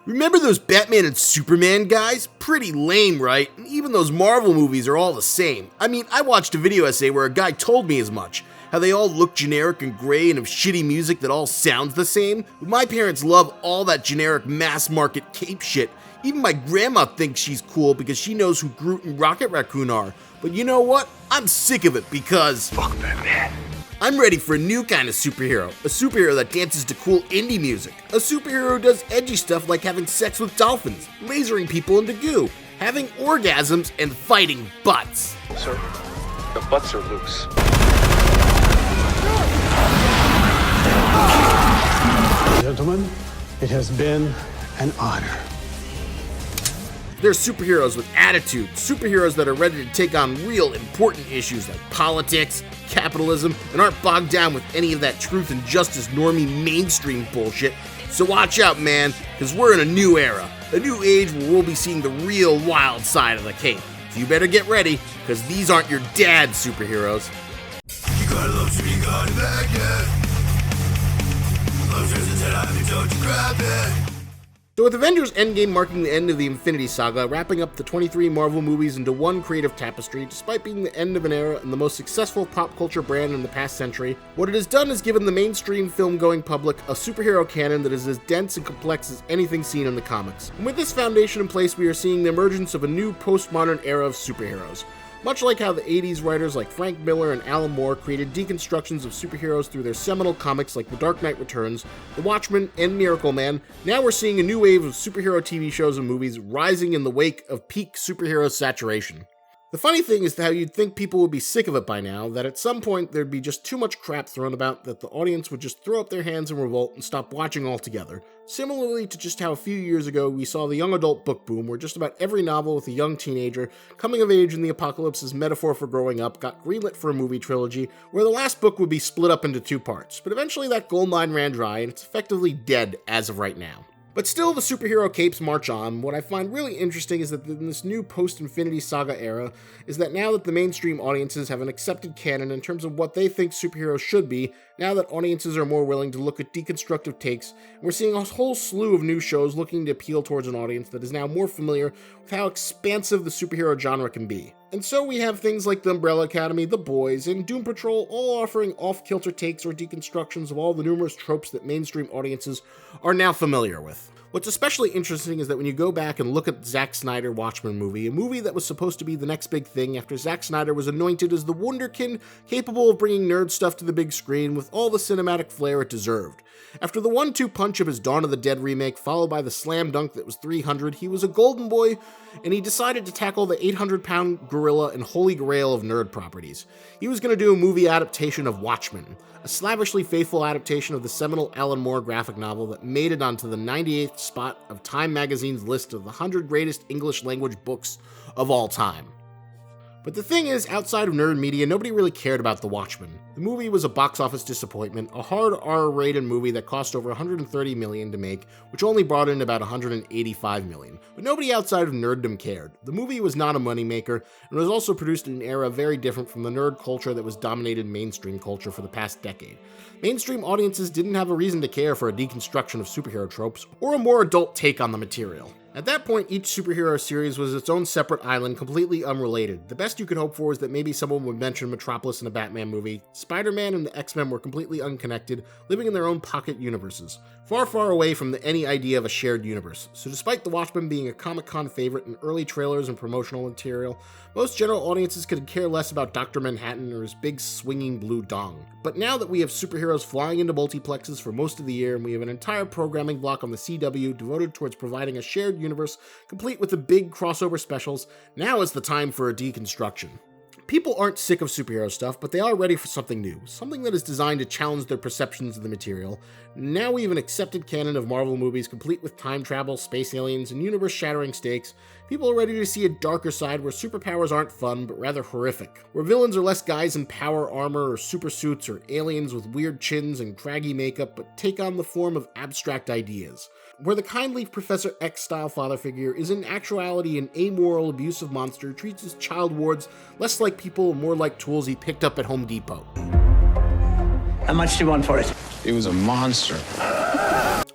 Remember those Batman and Superman guys? Pretty lame, right? And even those Marvel movies are all the same. I mean, I watched a video essay where a guy told me as much. How they all look generic and gray and have shitty music that all sounds the same. But my parents love all that generic mass market cape shit. Even my grandma thinks she's cool because she knows who Groot and Rocket Raccoon are. But you know what? I'm sick of it because fuck Batman. I'm ready for a new kind of superhero. A superhero that dances to cool indie music. A superhero who does edgy stuff like having sex with dolphins, lasering people into goo, having orgasms, and fighting butts. Sir, the butts are loose. Gentlemen, it has been an honor. They're superheroes with attitude, superheroes that are ready to take on real important issues like politics, capitalism, and aren't bogged down with any of that truth and justice normie mainstream bullshit. So watch out, man, because we're in a new era, a new age where we'll be seeing the real wild side of the cape. So you better get ready, because these aren't your dad's superheroes. You gotta love to be gone back yet. Don't you grab it. So with Avengers Endgame marking the end of the Infinity Saga, wrapping up the 23 Marvel movies into one creative tapestry, despite being the end of an era and the most successful pop culture brand in the past century, what it has done is given the mainstream film-going public a superhero canon that is as dense and complex as anything seen in the comics. And with this foundation in place, we are seeing the emergence of a new postmodern era of superheroes. Much like how the 80s writers like Frank Miller and Alan Moore created deconstructions of superheroes through their seminal comics like The Dark Knight Returns, The Watchmen, and Miracle Man, now we're seeing a new wave of superhero TV shows and movies rising in the wake of peak superhero saturation. The funny thing is how you'd think people would be sick of it by now, that at some point there'd be just too much crap thrown about that the audience would just throw up their hands in revolt and stop watching altogether. Similarly to just how a few years ago we saw the young adult book boom, where just about every novel with a young teenager coming of age in the apocalypse as metaphor for growing up got greenlit for a movie trilogy, where the last book would be split up into two parts, but eventually that gold mine ran dry and it's effectively dead as of right now. But still, the superhero capes march on. What I find really interesting is that in this new post-Infinity Saga era, is that now that the mainstream audiences have an accepted canon in terms of what they think superheroes should be, now that audiences are more willing to look at deconstructive takes, we're seeing a whole slew of new shows looking to appeal towards an audience that is now more familiar with how expansive the superhero genre can be. And so we have things like The Umbrella Academy, The Boys, and Doom Patrol all offering off-kilter takes or deconstructions of all the numerous tropes that mainstream audiences are now familiar with. What's especially interesting is that when you go back and look at Zack Snyder Watchmen movie, a movie that was supposed to be the next big thing after Zack Snyder was anointed as the wunderkind capable of bringing nerd stuff to the big screen with all the cinematic flair it deserved. After the 1-2 punch of his Dawn of the Dead remake, followed by the slam dunk that was 300, he was a golden boy, and he decided to tackle the 800-pound gorilla and holy grail of nerd properties. He was going to do a movie adaptation of Watchmen, a slavishly faithful adaptation of the seminal Alan Moore graphic novel that made it onto the 98th spot of Time magazine's list of the 100 greatest English-language books of all time. But the thing is, outside of nerd media, nobody really cared about The Watchmen. The movie was a box office disappointment, a hard R-rated movie that cost over $130 million to make, which only brought in about $185 million. But nobody outside of nerddom cared. The movie was not a moneymaker, and was also produced in an era very different from the nerd culture that was dominated mainstream culture for the past decade. Mainstream audiences didn't have a reason to care for a deconstruction of superhero tropes, or a more adult take on the material. At that point, each superhero series was its own separate island, completely unrelated. The best you could hope for was that maybe someone would mention Metropolis in a Batman movie. Spider-Man and the X-Men were completely unconnected, living in their own pocket universes, far, far away from any idea of a shared universe. So despite The Watchmen being a Comic-Con favorite in early trailers and promotional material, most general audiences could care less about Dr. Manhattan or his big swinging blue dong. But now that we have superheroes flying into multiplexes for most of the year, and we have an entire programming block on the CW devoted towards providing a shared universe, complete with the big crossover specials, now is the time for a deconstruction. People aren't sick of superhero stuff, but they are ready for something new, something that is designed to challenge their perceptions of the material. Now we have an accepted canon of Marvel movies complete with time travel, space aliens, and universe-shattering stakes. People are ready to see a darker side where superpowers aren't fun, but rather horrific, where villains are less guys in power armor or super suits or aliens with weird chins and craggy makeup, but take on the form of abstract ideas, where the kindly Professor X-style father figure is in actuality an amoral, abusive monster who treats his child wards less like people and more like tools he picked up at Home Depot. How much do you want for it? He was a monster.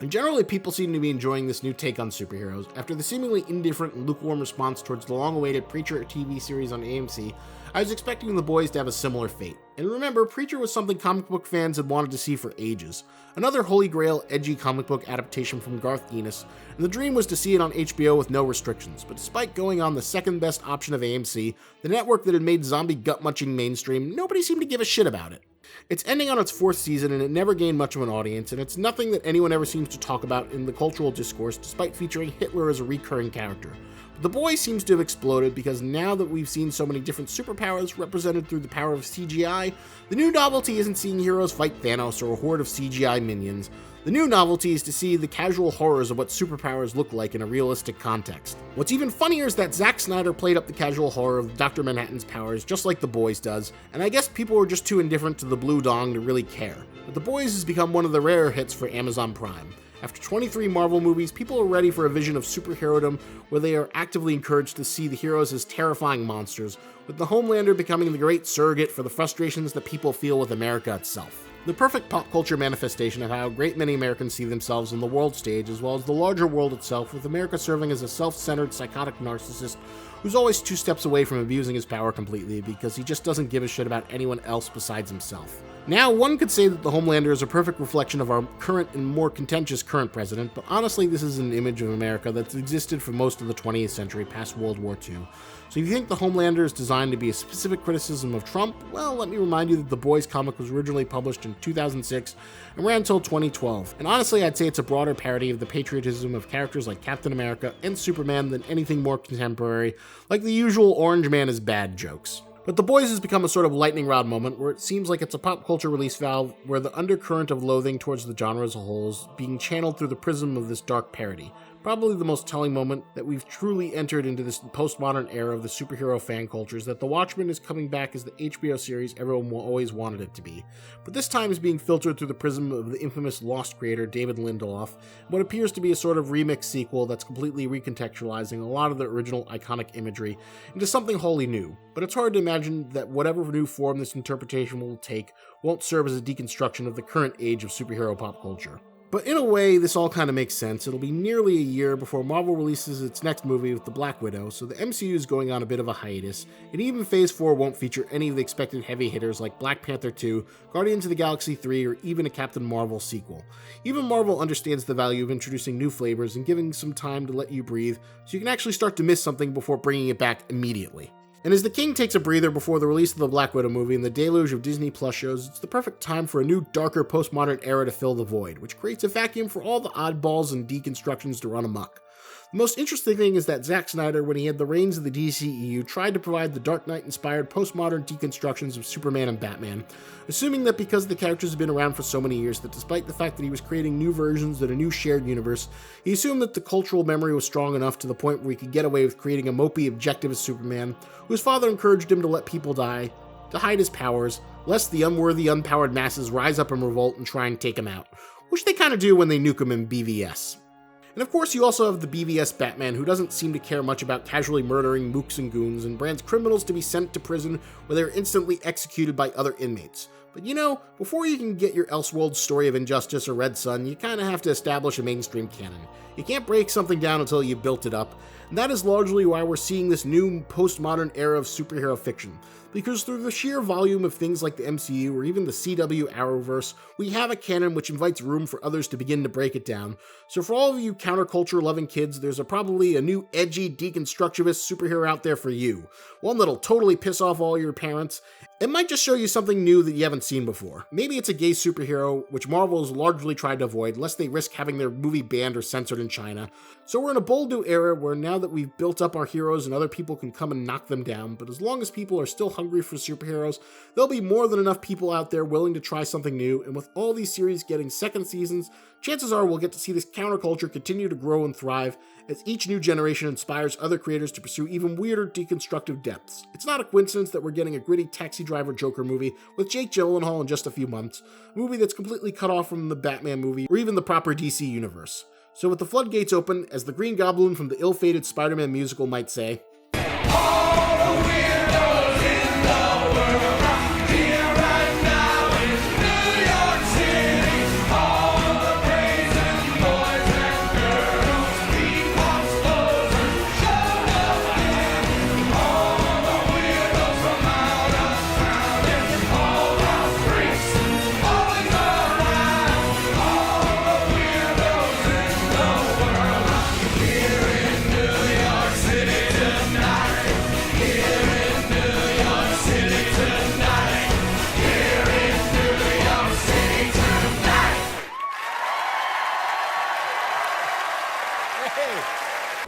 And generally, people seem to be enjoying this new take on superheroes. After the seemingly indifferent and lukewarm response towards the long-awaited Preacher TV series on AMC, I was expecting The Boys to have a similar fate. And remember, Preacher was something comic book fans had wanted to see for ages. Another holy grail, edgy comic book adaptation from Garth Ennis, and the dream was to see it on HBO with no restrictions. But despite going on the second best option of AMC, the network that had made zombie gut-munching mainstream, nobody seemed to give a shit about it. It's ending on its fourth season and it never gained much of an audience, and it's nothing that anyone ever seems to talk about in the cultural discourse despite featuring Hitler as a recurring character. But The Boys seems to have exploded because now that we've seen so many different superpowers represented through the power of CGI, the new novelty isn't seeing heroes fight Thanos or a horde of CGI minions. The new novelty is to see the casual horrors of what superpowers look like in a realistic context. What's even funnier is that Zack Snyder played up the casual horror of Dr. Manhattan's powers just like The Boys does, and I guess people were just too indifferent to the blue dong to really care. But The Boys has become one of the rarer hits for Amazon Prime. After 23 Marvel movies, people are ready for a vision of superherodom where they are actively encouraged to see the heroes as terrifying monsters, with the Homelander becoming the great surrogate for the frustrations that people feel with America itself. The perfect pop culture manifestation of how a great many Americans see themselves on the world stage, as well as the larger world itself, with America serving as a self-centered, psychotic narcissist who's always two steps away from abusing his power completely because he just doesn't give a shit about anyone else besides himself. Now, one could say that the Homelander is a perfect reflection of our current and more contentious current president, but honestly, this is an image of America that's existed for most of the 20th century past World War II. So if you think the Homelander is designed to be a specific criticism of Trump, well, let me remind you that The Boys comic was originally published in 2006 and ran until 2012. And honestly, I'd say it's a broader parody of the patriotism of characters like Captain America and Superman than anything more contemporary, like the usual Orange Man is bad jokes. But The Boys has become a sort of lightning rod moment where it seems like it's a pop culture release valve where the undercurrent of loathing towards the genre as a whole is being channeled through the prism of this dark parody. Probably the most telling moment that we've truly entered into this postmodern era of the superhero fan culture is that The Watchmen is coming back as the HBO series everyone always wanted it to be. But this time is being filtered through the prism of the infamous Lost creator David Lindelof, what appears to be a sort of remix sequel that's completely recontextualizing a lot of the original iconic imagery into something wholly new. But it's hard to imagine that whatever new form this interpretation will take won't serve as a deconstruction of the current age of superhero pop culture. But in a way, this all kind of makes sense. It'll be nearly a year before Marvel releases its next movie with the Black Widow, so the MCU is going on a bit of a hiatus, and even Phase 4 won't feature any of the expected heavy hitters like Black Panther 2, Guardians of the Galaxy 3, or even a Captain Marvel sequel. Even Marvel understands the value of introducing new flavors and giving some time to let you breathe, so you can actually start to miss something before bringing it back immediately. And as the king takes a breather before the release of the Black Widow movie and the deluge of Disney Plus shows, it's the perfect time for a new, darker, postmodern era to fill the void, which creates a vacuum for all the oddballs and deconstructions to run amok. The most interesting thing is that Zack Snyder, when he had the reins of the DCEU, tried to provide the Dark Knight-inspired postmodern deconstructions of Superman and Batman, assuming that because the characters have been around for so many years that despite the fact that he was creating new versions in a new shared universe, he assumed that the cultural memory was strong enough to the point where he could get away with creating a mopey, objectivist Superman, whose father encouraged him to let people die, to hide his powers, lest the unworthy, unpowered masses rise up in revolt and try and take him out, which they kind of do when they nuke him in BVS. And of course, you also have the BVS Batman, who doesn't seem to care much about casually murdering mooks and goons and brands criminals to be sent to prison where they're instantly executed by other inmates. But you know, before you can get your Elseworlds story of Injustice or Red Sun, you kind of have to establish a mainstream canon. You can't break something down until you've built it up, and that is largely why we're seeing this new postmodern era of superhero fiction. Because through the sheer volume of things like the MCU or even the CW Arrowverse, we have a canon which invites room for others to begin to break it down. So for all of you counterculture-loving kids, there's probably a new edgy, deconstructivist superhero out there for you. One that'll totally piss off all your parents. It might just show you something new that you haven't seen before. Maybe it's a gay superhero, which Marvel has largely tried to avoid, lest they risk having their movie banned or censored in China. So we're in a bold new era where now that we've built up our heroes and other people can come and knock them down, but as long as people are still hungry for superheroes, there'll be more than enough people out there willing to try something new, and with all these series getting second seasons, chances are we'll get to see this counterculture continue to grow and thrive as each new generation inspires other creators to pursue even weirder deconstructive depths. It's not a coincidence that we're getting a gritty Taxi Driver Joker movie with Jake Gyllenhaal in just a few months, a movie that's completely cut off from the Batman movie or even the proper DC universe. So with the floodgates open, as the Green Goblin from the ill-fated Spider-Man musical might say,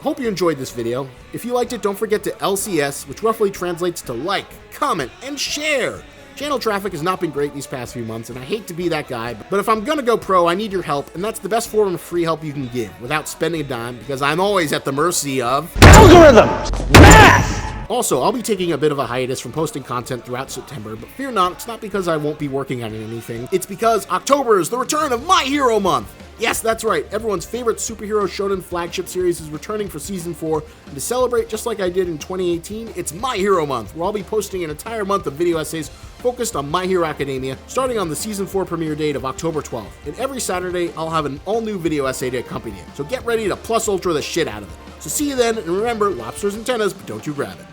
Hope you enjoyed this video. If you liked it, don't forget to LCS, which roughly translates to like, comment, and share. Channel traffic has not been great these past few months, and I hate to be that guy, but if I'm gonna go pro, I need your help, and that's the best form of free help you can give, without spending a dime, because I'm always at the mercy of Algorithms! Math! Also, I'll be taking a bit of a hiatus from posting content throughout September, but fear not, it's not because I won't be working on anything, it's because October is the return of My Hero Month! Yes, that's right, everyone's favorite superhero shonen flagship series is returning for Season 4, and to celebrate just like I did in 2018, it's My Hero Month, where I'll be posting an entire month of video essays focused on My Hero Academia, starting on the Season 4 premiere date of October 12th. And every Saturday, I'll have an all-new video essay to accompany it, so get ready to plus ultra the shit out of it. So see you then, and remember, lobster's antennas, but don't you grab it.